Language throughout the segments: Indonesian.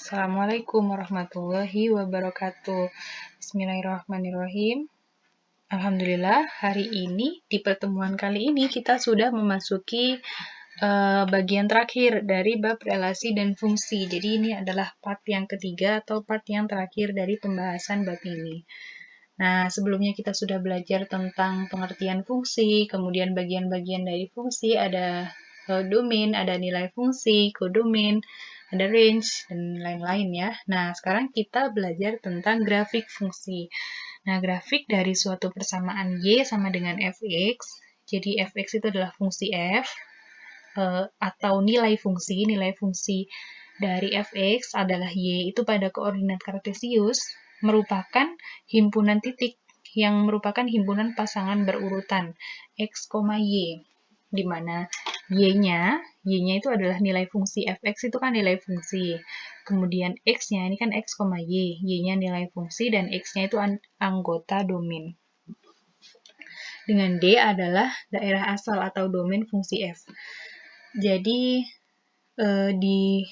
Assalamualaikum warahmatullahi wabarakatuh. Bismillahirrahmanirrahim. Alhamdulillah, hari ini di pertemuan kali ini kita sudah memasuki bagian terakhir dari bab relasi dan fungsi. Jadi ini adalah part yang ketiga atau part yang terakhir dari pembahasan bab ini. Nah, sebelumnya kita sudah belajar tentang pengertian fungsi, kemudian bagian-bagian dari fungsi, ada domain, ada nilai fungsi, kodomain, ada range, dan lain-lain ya. Nah, sekarang kita belajar tentang grafik fungsi. Nah, grafik dari suatu persamaan Y sama dengan fx, jadi fx itu adalah fungsi f, atau nilai fungsi dari fx adalah y itu pada koordinat kartesius, merupakan himpunan titik yang merupakan himpunan pasangan berurutan x, y, di mana y-nya itu adalah nilai fungsi fx itu kan nilai fungsi. Kemudian x-nya ini kan x, y-nya nilai fungsi dan x-nya itu anggota domain. Dengan D adalah daerah asal atau domain fungsi f. Jadi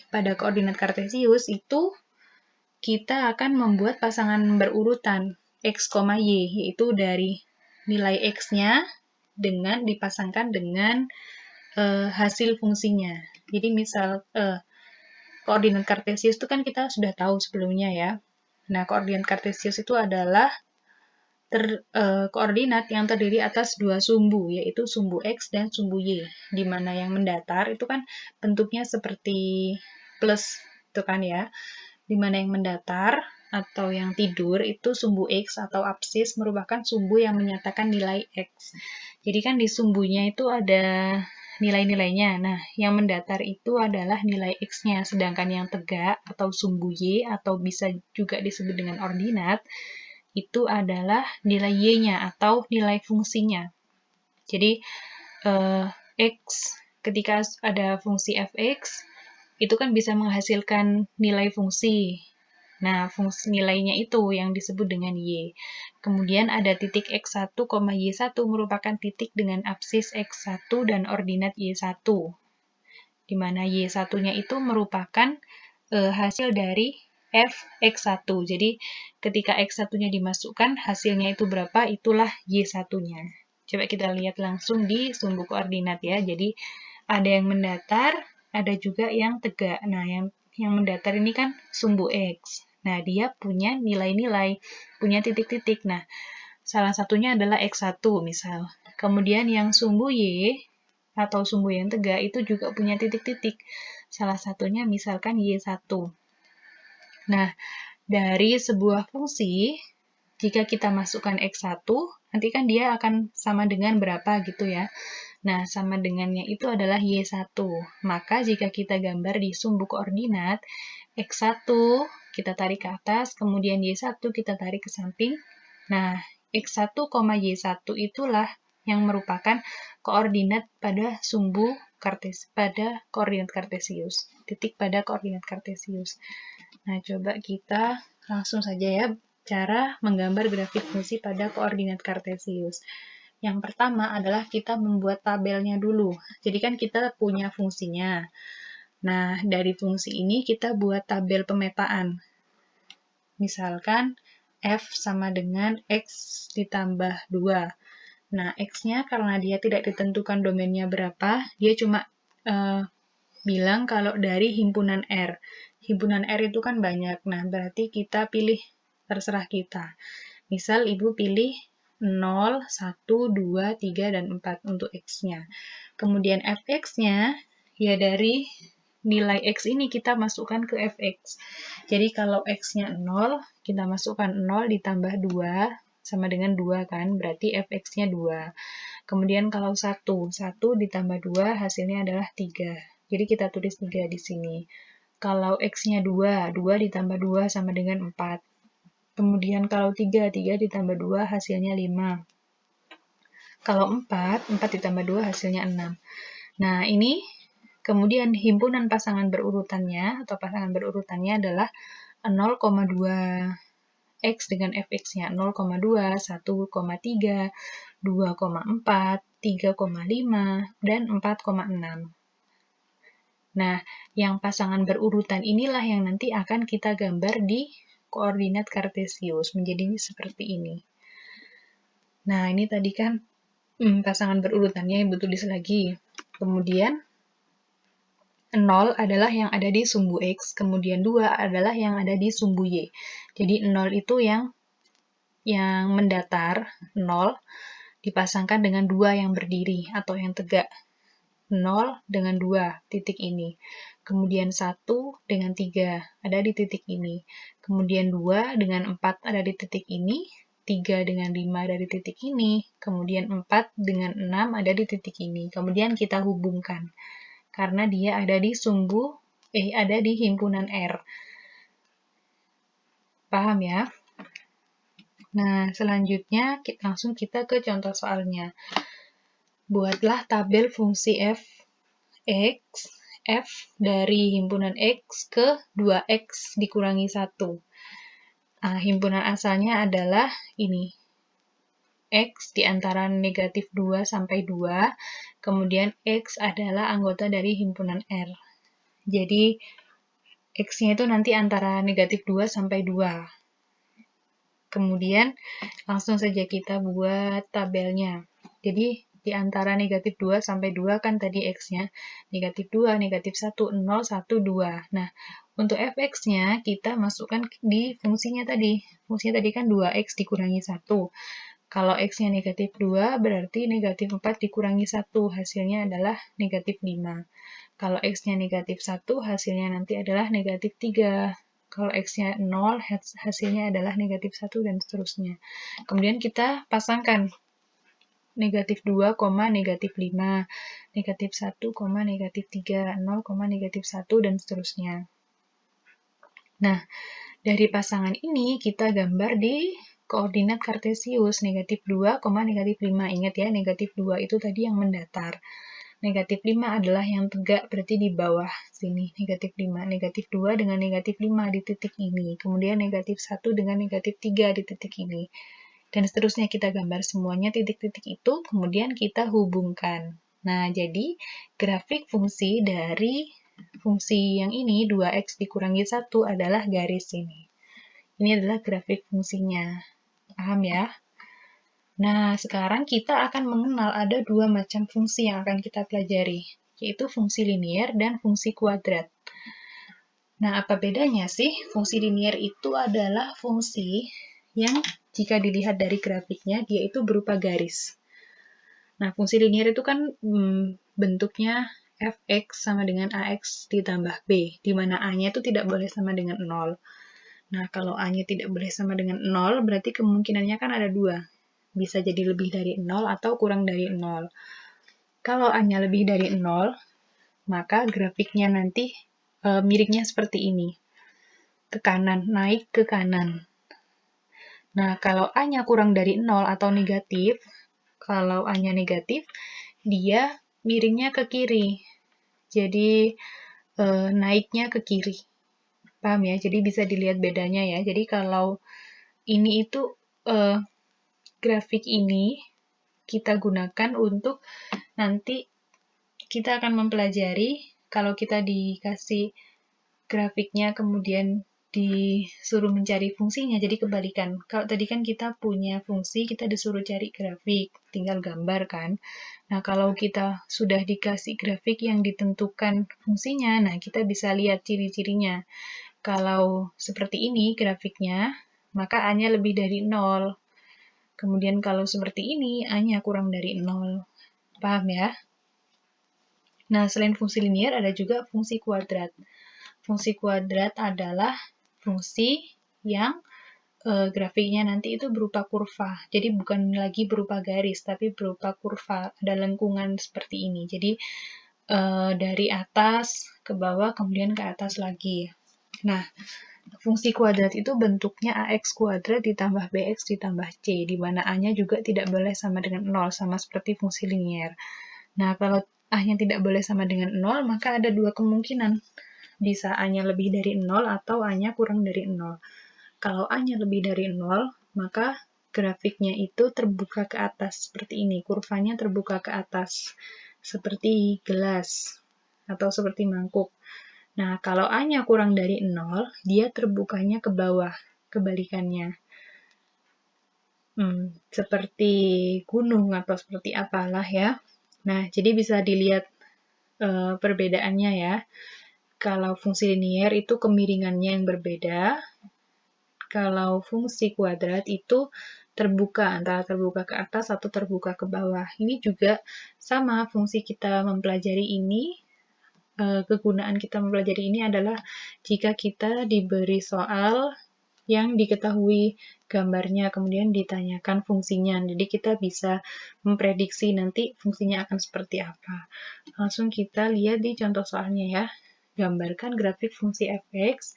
pada koordinat kartesius itu kita akan membuat pasangan berurutan x, y, yaitu dari nilai x-nya dengan dipasangkan dengan hasil fungsinya. Jadi misal koordinat kartesius itu kan kita sudah tahu sebelumnya ya. Nah, koordinat kartesius itu adalah koordinat yang terdiri atas dua sumbu, yaitu sumbu x dan sumbu y, di mana yang mendatar itu kan bentuknya seperti plus, itu kan ya. Di mana yang mendatar atau yang tidur itu sumbu x atau absis merupakan sumbu yang menyatakan nilai x. Jadi kan di sumbunya itu ada nilai-nilainya. Nah, yang mendatar itu adalah nilai x-nya, sedangkan yang tegak atau sumbu y atau bisa juga disebut dengan ordinat itu adalah nilai y-nya atau nilai fungsinya. Jadi x ketika ada fungsi fx itu kan bisa menghasilkan nilai fungsi. Nah, fungsi nilainya itu yang disebut dengan y. Kemudian ada titik x1, y1 merupakan titik dengan absis x1 dan ordinat y1. Di mana y1-nya itu merupakan hasil dari f x1. Jadi, ketika x1-nya dimasukkan, hasilnya itu berapa, itulah y1-nya. Coba kita lihat langsung di sumbu koordinat ya. Jadi, ada yang mendatar, ada juga yang tegak. Nah, yang mendatar ini kan sumbu x. Nah, dia punya nilai-nilai, punya titik-titik. Nah, salah satunya adalah x1 misal. Kemudian yang sumbu y atau sumbu yang tegak itu juga punya titik-titik. Salah satunya misalkan y1. Nah, dari sebuah fungsi, jika kita masukkan x1, nanti kan dia akan sama dengan berapa gitu ya. Nah, sama dengannya itu adalah y1. Maka jika kita gambar di sumbu koordinat, x1 kita tarik ke atas, kemudian y1 kita tarik ke samping. Nah, x1, y1 itulah yang merupakan koordinat pada sumbu pada koordinat kartesius. Titik pada koordinat kartesius. Nah, coba kita langsung saja ya cara menggambar grafik fungsi pada koordinat kartesius. Yang pertama adalah kita membuat tabelnya dulu. Jadi kan kita punya fungsinya. Nah, dari fungsi ini kita buat tabel pemetaan. Misalkan f sama dengan x ditambah 2. Nah, x-nya karena dia tidak ditentukan domainnya berapa, dia cuma bilang kalau dari himpunan R. Himpunan R itu kan banyak. Nah, berarti kita pilih terserah kita. Misal Ibu pilih 0, 1, 2, 3, dan 4 untuk X-nya. Kemudian Fx-nya, ya dari nilai X ini kita masukkan ke Fx. Jadi kalau X-nya 0, kita masukkan 0 ditambah 2, sama dengan 2 kan, berarti Fx-nya 2. Kemudian kalau 1 ditambah 2, hasilnya adalah 3. Jadi kita tulis 3 di sini. Kalau X-nya 2 ditambah 2 sama dengan 4. Kemudian kalau 3 ditambah 2 hasilnya 5. Kalau 4 ditambah 2 hasilnya 6. Nah, ini kemudian himpunan pasangan berurutannya atau pasangan berurutannya adalah 0,2 X dengan fx-nya 0,2, 1,3, 2,4, 3,5, dan 4,6. Nah, yang pasangan berurutan inilah yang nanti akan kita gambar di koordinat kartesius, menjadi seperti ini. Nah, ini tadi kan pasangan berurutannya Ibu tulis lagi. Kemudian 0 adalah yang ada di sumbu X, kemudian 2 adalah yang ada di sumbu Y. Jadi 0 itu yang mendatar, 0, dipasangkan dengan 2 yang berdiri atau yang tegak. 0 dengan 2, titik ini. Kemudian 1 dengan 3, ada di titik ini. Kemudian 2 dengan 4 ada di titik ini. 3 dengan 5 ada di titik ini. Kemudian 4 dengan 6 ada di titik ini. Kemudian kita hubungkan. Karena dia ada di ada di himpunan R. Paham ya? Nah, selanjutnya langsung kita ke contoh soalnya. Buatlah tabel fungsi f(x), f dari himpunan x ke 2x dikurangi 1. Nah, himpunan asalnya adalah ini. X di antara negatif 2 sampai 2, kemudian X adalah anggota dari himpunan R. Jadi, X-nya itu nanti antara negatif 2 sampai 2. Kemudian, langsung saja kita buat tabelnya. Jadi, di antara negatif 2 sampai 2 kan tadi X-nya. Negatif 2, negatif 1, 0, 1, 2. Nah, untuk fx-nya kita masukkan di fungsinya tadi. Fungsinya tadi kan 2x dikurangi 1. Kalau x-nya negatif 2, berarti negatif 4 dikurangi 1. Hasilnya adalah negatif 5. Kalau x-nya negatif 1, hasilnya nanti adalah negatif 3. Kalau x-nya 0, hasilnya adalah negatif 1, dan seterusnya. Kemudian kita pasangkan negatif 2, negatif 5, negatif 1, negatif 3, 0, negatif 1, dan seterusnya. Nah, dari pasangan ini kita gambar di koordinat kartesius, negatif 2, negatif 5. Ingat ya, negatif 2 itu tadi yang mendatar. Negatif 5 adalah yang tegak, berarti di bawah sini, negatif 5. Negatif 2 dengan negatif 5 di titik ini. Kemudian negatif 1 dengan negatif 3 di titik ini. Dan seterusnya kita gambar semuanya titik-titik itu, kemudian kita hubungkan. Nah, jadi grafik fungsi dari fungsi yang ini, 2x dikurangi 1 adalah garis ini. Ini adalah grafik fungsinya. Paham ya? Nah, sekarang kita akan mengenal ada dua macam fungsi yang akan kita pelajari, yaitu fungsi linier dan fungsi kuadrat. Nah, apa bedanya sih? Fungsi linier itu adalah fungsi yang jika dilihat dari grafiknya, dia itu berupa garis. Nah, fungsi linier itu kan bentuknya fx sama dengan ax ditambah b, di mana a-nya itu tidak boleh sama dengan 0. Nah, kalau a-nya tidak boleh sama dengan 0, berarti kemungkinannya kan ada dua. Bisa jadi lebih dari 0 atau kurang dari 0. Kalau A-nya lebih dari 0, maka grafiknya nanti miringnya seperti ini. Ke kanan, naik ke kanan. Nah, kalau A-nya kurang dari 0 atau negatif, kalau A-nya negatif, dia miringnya ke kiri. Jadi, naiknya ke kiri. Paham ya? Jadi bisa dilihat bedanya ya. Jadi kalau ini itu grafik ini kita gunakan untuk nanti kita akan mempelajari kalau kita dikasih grafiknya kemudian disuruh mencari fungsinya, jadi kebalikan. Kalau tadi kan kita punya fungsi, kita disuruh cari grafik, tinggal gambar kan. Nah, kalau kita sudah dikasih grafik yang ditentukan fungsinya, nah kita bisa lihat ciri-cirinya. Kalau seperti ini grafiknya, maka A-nya lebih dari 0. Kemudian kalau seperti ini, A-nya kurang dari 0. Paham ya? Nah, selain fungsi linier, ada juga fungsi kuadrat. Fungsi kuadrat adalah fungsi yang grafiknya nanti itu berupa kurva. Jadi bukan lagi berupa garis, tapi berupa kurva. Ada lengkungan seperti ini. Jadi dari atas ke bawah, kemudian ke atas lagi. Nah, fungsi kuadrat itu bentuknya ax kuadrat ditambah bx ditambah c, di mana a-nya juga tidak boleh sama dengan 0, sama seperti fungsi linier. Nah, kalau a-nya tidak boleh sama dengan 0, maka ada dua kemungkinan. Bisa a-nya lebih dari 0 atau a-nya kurang dari 0. Kalau a-nya lebih dari 0, maka grafiknya itu terbuka ke atas seperti ini. Kurvanya terbuka ke atas, seperti gelas atau seperti mangkuk. Nah, kalau A-nya kurang dari 0, dia terbukanya ke bawah, kebalikannya. Seperti gunung atau seperti apalah ya. Nah, jadi bisa dilihat perbedaannya ya. Kalau fungsi linier itu kemiringannya yang berbeda. Kalau fungsi kuadrat itu terbuka, antara terbuka ke atas atau terbuka ke bawah. Ini juga sama, fungsi kita mempelajari ini, kegunaan kita mempelajari ini adalah jika kita diberi soal yang diketahui gambarnya, kemudian ditanyakan fungsinya. Jadi kita bisa memprediksi nanti fungsinya akan seperti apa. Langsung kita lihat di contoh soalnya ya. Gambarkan grafik fungsi f(x).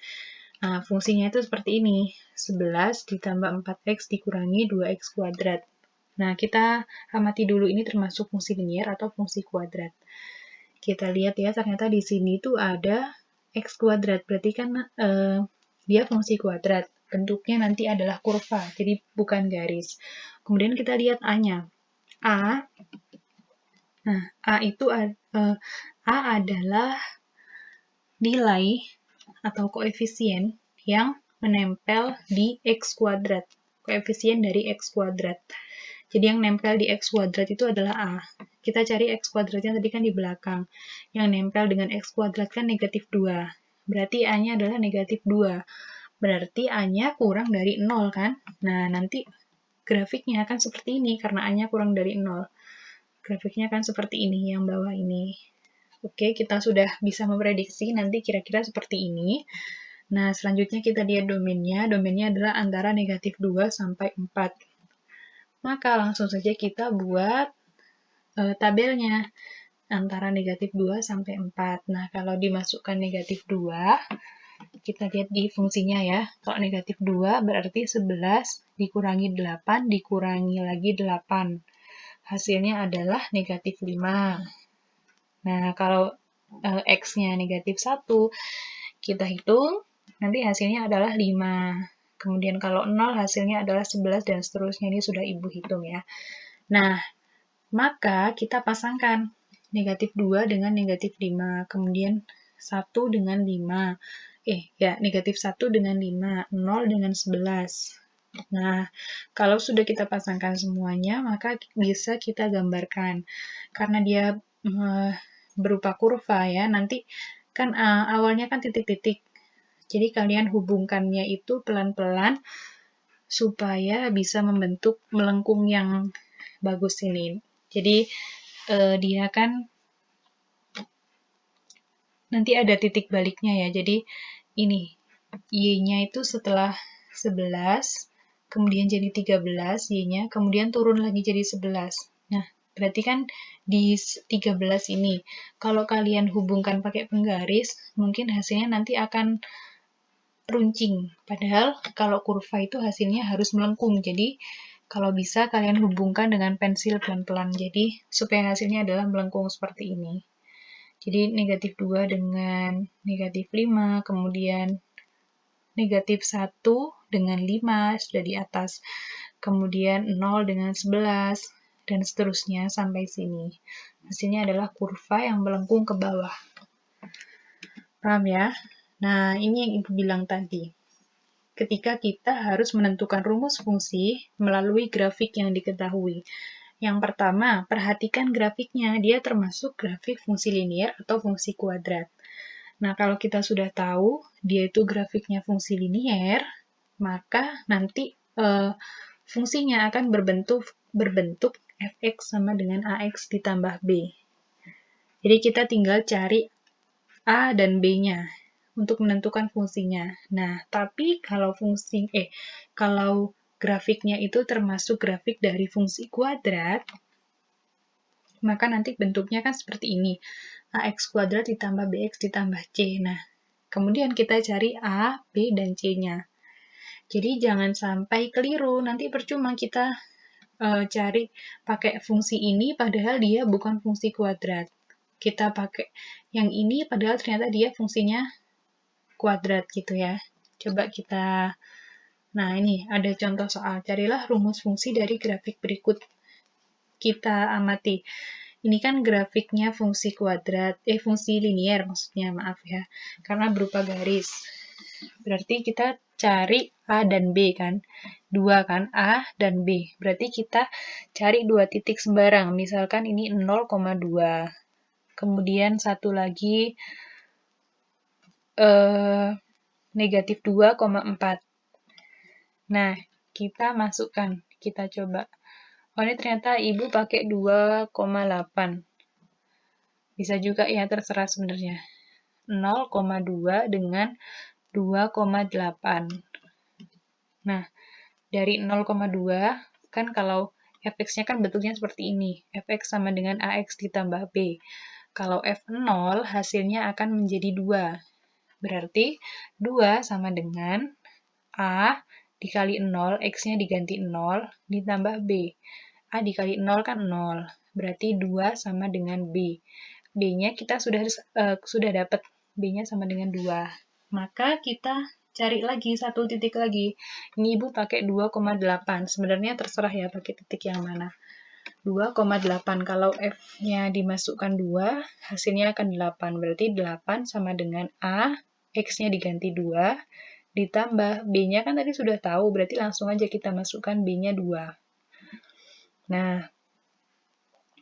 Nah, fungsinya itu seperti ini. 11 ditambah 4x dikurangi 2x kuadrat. Nah, kita amati dulu ini termasuk fungsi linier atau fungsi kuadrat. Kita lihat ya, ternyata di sini tuh ada x kuadrat. Berarti kan dia fungsi kuadrat. Bentuknya nanti adalah kurva, jadi bukan garis. Kemudian kita lihat A-nya. A itu A adalah nilai atau koefisien yang menempel di x kuadrat. Koefisien dari x kuadrat. Jadi yang nempel di x kuadrat itu adalah A. Kita cari x kuadratnya tadi kan di belakang. Yang nempel dengan x kuadrat kan negatif 2. Berarti A-nya adalah negatif 2. Berarti A-nya kurang dari 0 kan? Nah, nanti grafiknya akan seperti ini karena A-nya kurang dari 0. Grafiknya akan seperti ini, yang bawah ini. Oke, kita sudah bisa memprediksi nanti kira-kira seperti ini. Nah, selanjutnya kita lihat domainnya. Domainnya adalah antara negatif 2 sampai 4. Maka langsung saja kita buat tabelnya antara negatif 2 sampai 4. Nah, kalau dimasukkan negatif 2, kita lihat di fungsinya ya. Kalau negatif 2 berarti 11 dikurangi 8 dikurangi lagi 8. Hasilnya adalah negatif 5. Nah, kalau x-nya negatif 1, kita hitung, nanti hasilnya adalah 5. Kemudian kalau 0, hasilnya adalah 11, dan seterusnya. Ini sudah Ibu hitung ya. Nah, maka kita pasangkan negatif 2 dengan negatif 5, kemudian 1 dengan 5. Negatif 1 dengan 5, 0 dengan 11. Nah, kalau sudah kita pasangkan semuanya, maka bisa kita gambarkan. Karena dia berupa kurva ya, nanti kan awalnya kan titik-titik. Jadi kalian hubungkannya itu pelan-pelan supaya bisa membentuk melengkung yang bagus ini. Jadi dia kan nanti ada titik baliknya ya. Jadi ini Y-nya itu setelah 11, kemudian jadi 13 Y-nya, kemudian turun lagi jadi 11. Nah, berarti kan di 13 ini, kalau kalian hubungkan pakai penggaris, mungkin hasilnya nanti akan runcing. Padahal kalau kurva itu hasilnya harus melengkung. Jadi kalau bisa kalian hubungkan dengan pensil pelan-pelan. Jadi supaya hasilnya adalah melengkung seperti ini. Jadi negatif 2 dengan negatif 5, kemudian negatif 1 dengan 5 sudah di atas. Kemudian 0 dengan 11, dan seterusnya sampai sini. Hasilnya adalah kurva yang melengkung ke bawah. Paham ya? Nah, ini yang Ibu bilang tadi. Ketika kita harus menentukan rumus fungsi melalui grafik yang diketahui. Yang pertama, perhatikan grafiknya. Dia termasuk grafik fungsi linier atau fungsi kuadrat. Nah, kalau kita sudah tahu dia itu grafiknya fungsi linier, maka nanti fungsinya akan berbentuk f(x) sama dengan ax ditambah b. Jadi kita tinggal cari a dan b-nya untuk menentukan fungsinya. Nah, tapi kalau kalau grafiknya itu termasuk grafik dari fungsi kuadrat, maka nanti bentuknya kan seperti ini. Ax kuadrat ditambah bx ditambah c. Nah, kemudian kita cari a, b, dan c-nya. Jadi jangan sampai keliru, nanti percuma kita cari pakai fungsi ini padahal dia bukan fungsi kuadrat. Kita pakai yang ini padahal ternyata dia fungsinya kuadrat gitu ya. Coba kita, nah ini ada contoh soal. Carilah rumus fungsi dari grafik berikut. Kita amati. Ini kan grafiknya fungsi kuadrat, fungsi linier maksudnya, maaf ya, karena berupa garis. Berarti kita cari A dan B kan, 2 kan, A dan B. Berarti kita cari 2 titik sembarang, misalkan ini 0,2. Kemudian satu lagi negatif 2,4. Nah, kita masukkan, kita coba. Oh, ini ternyata ibu pakai 2,8. Bisa juga ya, terserah sebenarnya. 0,2 dengan 2,8. Nah, dari 0,2, kan kalau fx-nya kan bentuknya seperti ini. Fx sama dengan ax ditambah b. Kalau f0 hasilnya akan menjadi 2. Berarti 2 sama dengan A dikali 0, X-nya diganti 0, ditambah B. A dikali 0 kan 0, berarti 2 sama dengan B. B-nya kita sudah dapat, B-nya sama dengan 2. Maka kita cari lagi, satu titik lagi. Ini Ibu pakai 2,8. Sebenarnya terserah ya pakai titik yang mana. 2,8. Kalau F-nya dimasukkan 2, hasilnya akan 8. Berarti 8 sama dengan A, X-nya diganti 2, ditambah B-nya kan tadi sudah tahu, berarti langsung aja kita masukkan B-nya 2. Nah,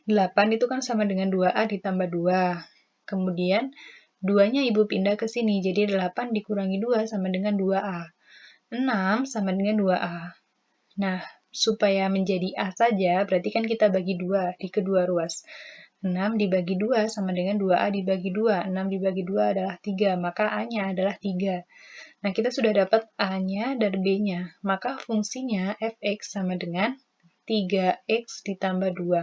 8 itu kan sama dengan 2A ditambah 2. Kemudian 2-nya Ibu pindah ke sini, jadi 8 dikurangi 2 sama dengan 2A. 6 sama dengan 2A. Nah, supaya menjadi A saja, berarti kan kita bagi 2 di kedua ruas. 6 dibagi 2 sama dengan 2A dibagi 2. 6 dibagi 2 adalah 3, maka A-nya adalah 3. Nah, kita sudah dapat A-nya dan B-nya. Maka fungsinya fx sama dengan 3x ditambah 2.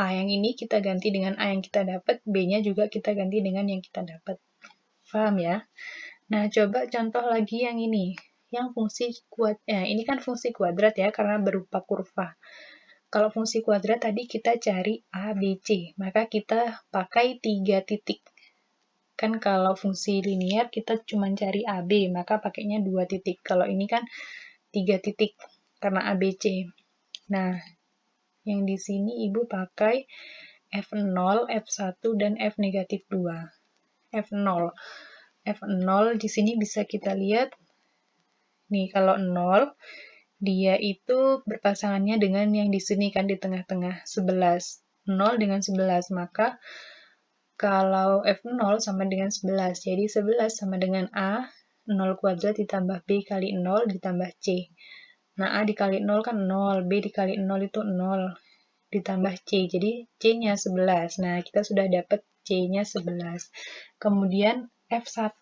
A yang ini kita ganti dengan A yang kita dapat, B-nya juga kita ganti dengan yang kita dapat. Paham ya? Nah, coba contoh lagi yang ini. Yang fungsi ini kan fungsi kuadrat ya, karena berupa kurva. Kalau fungsi kuadrat tadi kita cari A, B, C. Maka kita pakai 3 titik. Kan kalau fungsi linier kita cuma cari AB, maka pakainya 2 titik. Kalau ini kan 3 titik, karena ABC. Nah, yang di sini Ibu pakai F0, F1, dan F negatif 2. F0. F0 di sini bisa kita lihat, nih kalau 0, dia itu berpasangannya dengan yang di sini kan di tengah-tengah, 11. 0 dengan 11, maka kalau F0 sama dengan 11, jadi 11 sama dengan A, 0 kuadrat ditambah B kali 0 ditambah C. Nah, A dikali 0 kan 0, B dikali 0 itu 0, ditambah C, jadi C-nya 11. Nah, kita sudah dapat C-nya 11. Kemudian F1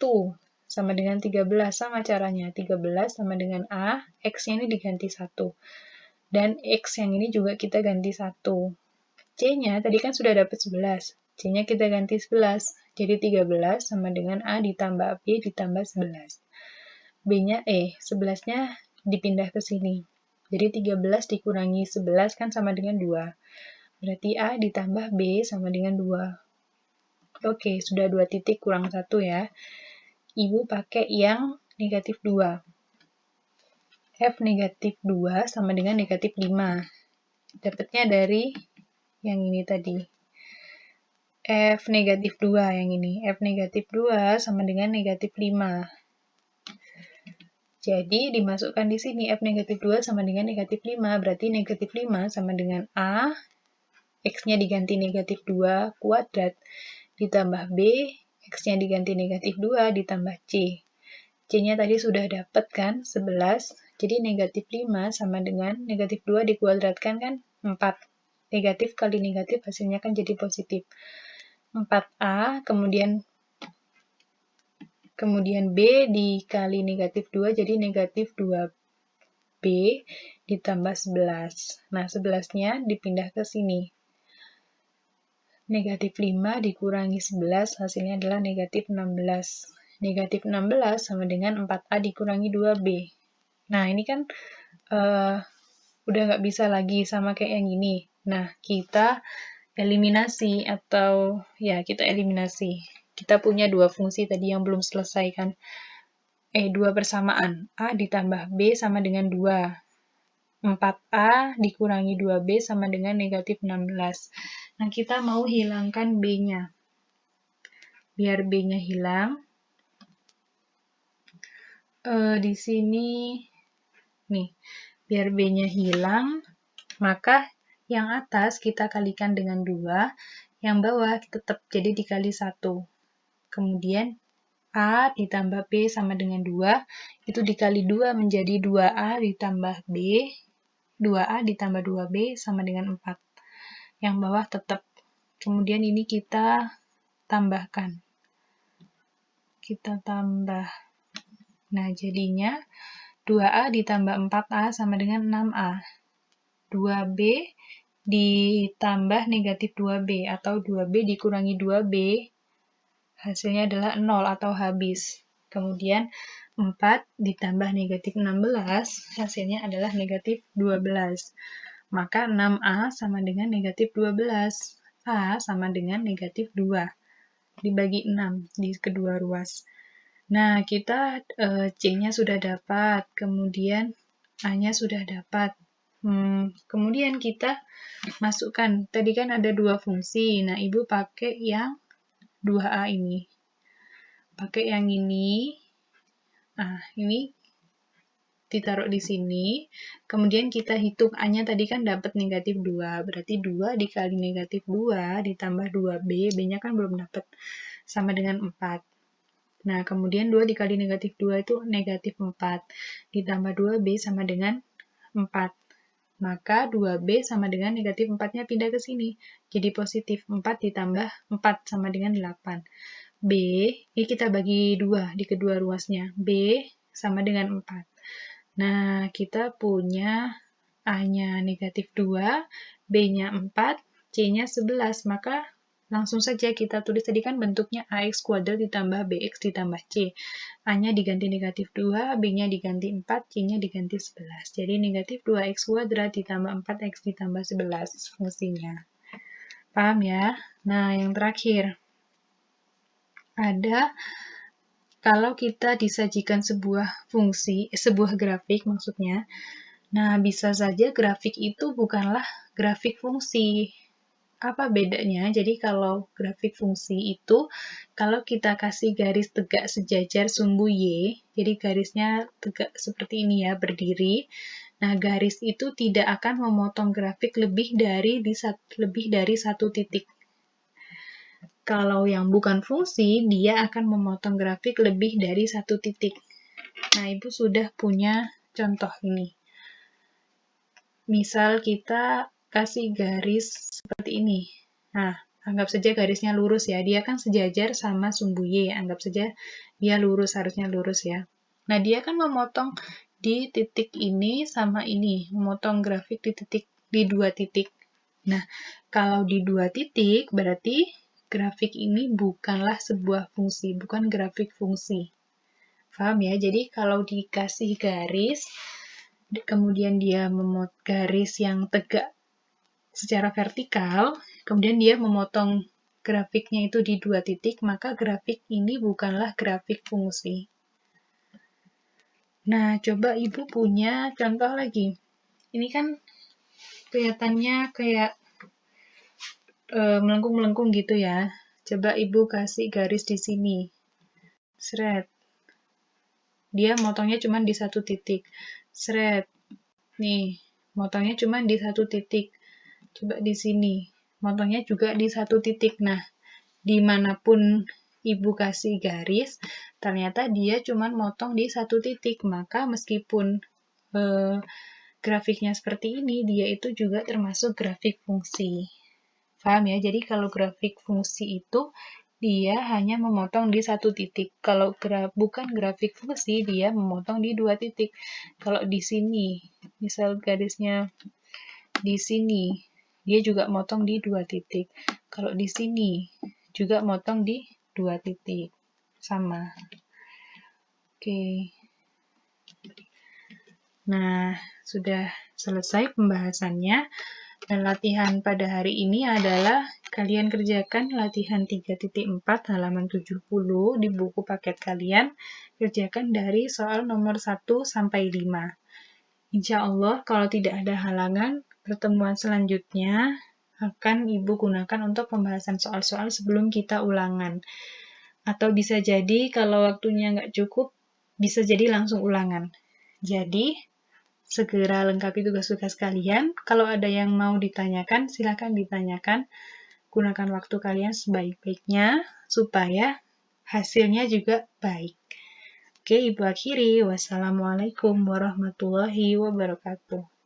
sama dengan 13, sama caranya. 13 sama dengan A, X-nya ini diganti 1. Dan X yang ini juga kita ganti 1. C-nya tadi kan sudah dapat 11. C-nya kita ganti 11. Jadi 13 sama dengan A ditambah B ditambah 11. B-nya 11-nya dipindah ke sini. Jadi 13 dikurangi 11 kan sama dengan 2. Berarti A ditambah B sama dengan 2. Oke, sudah 2 titik kurang 1 ya. Ibu pakai yang negatif 2. F negatif 2 sama dengan negatif 5. Dapatnya dari yang ini tadi. F negatif 2 yang ini. F negatif 2 sama dengan negatif 5. Jadi dimasukkan di sini F negatif 2 sama dengan negatif 5. Berarti negatif 5 sama dengan A, X-nya diganti negatif 2 kuadrat, ditambah B, X-nya diganti negatif 2 ditambah C. C-nya tadi sudah dapat kan, 11. Jadi negatif 5 sama dengan negatif 2 dikuadratkan kan, 4. Negatif kali negatif hasilnya kan jadi positif. 4A, kemudian B dikali negatif 2, jadi negatif 2B ditambah 11. Nah, 11-nya dipindah ke sini. Negatif 5 dikurangi 11, hasilnya adalah negatif 16. Negatif 16 sama dengan 4A dikurangi 2B. Nah, ini kan udah nggak bisa lagi sama kayak yang ini. Nah, kita eliminasi atau ya kita eliminasi. Kita punya 2 fungsi tadi yang belum selesai kan. 2 persamaan. A ditambah B sama dengan 2. 4A dikurangi 2B sama dengan negatif 16. Nah, kita mau hilangkan B-nya. Biar B-nya hilang, di sini, nih, biar B-nya hilang, maka yang atas kita kalikan dengan 2, yang bawah tetap jadi dikali 1. Kemudian A ditambah B sama dengan 2, itu dikali 2 menjadi 2A ditambah B, 2A ditambah 2B sama dengan 4. Yang bawah tetap. Kemudian ini kita tambahkan. Kita tambah. Nah, jadinya 2A ditambah 4A sama dengan 6A. 2B ditambah negatif 2B, atau 2B dikurangi 2B, hasilnya adalah 0 atau habis. Kemudian 4 ditambah negatif 16, hasilnya adalah negatif 12. Maka 6A sama dengan negatif 12. A sama dengan negatif 2. Dibagi 6 di kedua ruas. Nah, kita C-nya sudah dapat, kemudian A-nya sudah dapat. Kemudian kita masukkan, tadi kan ada 2 fungsi, nah Ibu pakai yang 2A ini. Pakai yang ini, nah ini ditaruh di sini, kemudian kita hitung A-nya tadi kan dapat negatif 2, berarti 2 dikali negatif 2 ditambah 2B, B-nya kan belum dapat, sama dengan 4. Nah, kemudian 2 dikali negatif 2 itu negatif 4. Ditambah 2B sama dengan 4. Maka 2B sama dengan negatif 4-nya pindah ke sini. Jadi positif. 4 ditambah 4 sama dengan 8. B, ini kita bagi 2 di kedua ruasnya. B sama dengan 4. Nah, kita punya A-nya negatif 2, B-nya 4, C-nya 11. Maka langsung saja kita tulis, tadi kan bentuknya AX kuadrat ditambah BX ditambah C. A-nya diganti negatif 2, B-nya diganti 4, C-nya diganti 11. Jadi negatif 2X kuadrat ditambah 4X ditambah 11 fungsinya. Paham ya? Nah, yang terakhir. Ada, kalau kita disajikan sebuah fungsi, sebuah grafik maksudnya, nah bisa saja grafik itu bukanlah grafik fungsi. Apa bedanya? Jadi kalau grafik fungsi itu, kalau kita kasih garis tegak sejajar sumbu Y, jadi garisnya tegak seperti ini ya, berdiri. Nah, garis itu tidak akan memotong grafik lebih dari satu titik. Kalau yang bukan fungsi, dia akan memotong grafik lebih dari satu titik. Nah, Ibu sudah punya contoh ini. Misal kita kasih garis seperti ini. Nah, anggap saja garisnya lurus ya. Dia kan sejajar sama sumbu Y. Anggap saja dia lurus, harusnya lurus ya. Nah, dia kan memotong di titik ini sama ini. Memotong grafik di 2 titik. Nah, kalau di 2 titik, berarti grafik ini bukanlah sebuah fungsi, bukan grafik fungsi. Paham ya? Jadi, kalau dikasih garis, kemudian dia memotong garis yang tegak secara vertikal, kemudian dia memotong grafiknya itu di 2 titik, maka grafik ini bukanlah grafik fungsi. Nah, coba Ibu punya contoh lagi. Ini kan kelihatannya kayak melengkung-melengkung gitu ya. Coba Ibu kasih garis di sini. Seret. Dia motongnya cuma di 1 titik. Seret. Nih, motongnya cuma di 1 titik. Coba di sini, motongnya juga di 1 titik. Nah, dimanapun Ibu kasih garis, ternyata dia cuma motong di 1 titik. Maka meskipun grafiknya seperti ini, dia itu juga termasuk grafik fungsi. Paham ya? Jadi kalau grafik fungsi itu, dia hanya memotong di 1 titik. Kalau bukan grafik fungsi, dia memotong di 2 titik. Kalau di sini, misal garisnya di sini, dia juga motong di 2 titik. Kalau di sini, juga motong di 2 titik. Sama. Oke. Nah, sudah selesai pembahasannya. Dan latihan pada hari ini adalah kalian kerjakan latihan 3.4 halaman 70 di buku paket kalian. Kerjakan dari soal nomor 1 sampai 5. Insya Allah kalau tidak ada halangan, pertemuan selanjutnya akan Ibu gunakan untuk pembahasan soal-soal sebelum kita ulangan. Atau bisa jadi kalau waktunya nggak cukup, bisa jadi langsung ulangan. Jadi, segera lengkapi tugas-tugas kalian. Kalau ada yang mau ditanyakan, silakan ditanyakan. Gunakan waktu kalian sebaik-baiknya, supaya hasilnya juga baik. Oke, Ibu akhiri. Wassalamualaikum warahmatullahi wabarakatuh.